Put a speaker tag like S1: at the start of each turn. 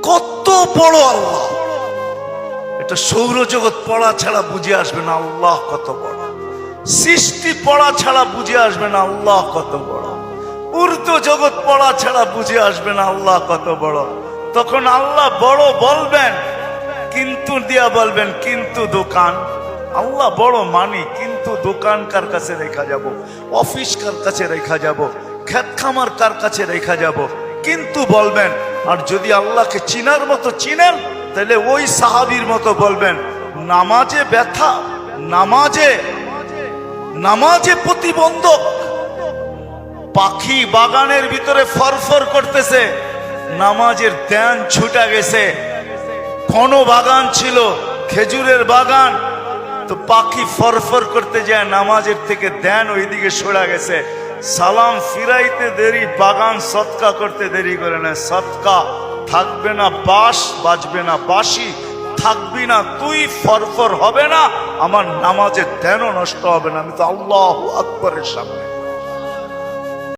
S1: কত বড় আল্লাহ, এটা সৌরজগৎ পড়া ছাড়া বুঝে আসবে না আল্লাহ কত বড়। সৃষ্টি পড়া ছাড়া বুঝে আসবে না আল্লাহ কত বড়। উর্দু জগৎ পড়া ছাড়া বুঝে আসবে না আল্লাহ কত বড়। তখন আল্লাহ বড় বলবেন, কিন্তু দিয়া বলবেন কিন্তু দোকান। আল্লাহ বড় মানি, কিন্তু দোকান কার কাছে রেখা যাব, অফিস কার কাছে রেখা যাব, ক্ষেত খামার কার কাছে রেখা যাব, কিন্তু বলবেন। আর যদি আল্লাহকে চিনার মতো চিনেন, তাহলে ওই সাহাবীর মতো বলবেন, নামাজে ব্যথা, নামাজে প্রতিবন্ধক। পাখি বাগানের ভিতরে ফরফর করতেছে, নামাজের ধ্যান ছুটা গেছে। ঘন বাগান ছিল, খেজুরের বাগান, তো পাখি ফরফর করতে যায়, নামাজের থেকে ধ্যান ওইদিকে সরা গেছে। সালাম ফিরাইতে দেরি, বাগান সৎকা করতে দেরি করে না। সৎকা থাকবে না বাস, বাজবে না বাঁশি, থাকবি না তুই, ফরফর হবে না, আমার নামাজের ধ্যানও নষ্ট হবে না। আমি তো আল্লাহু আকবরের সামনে।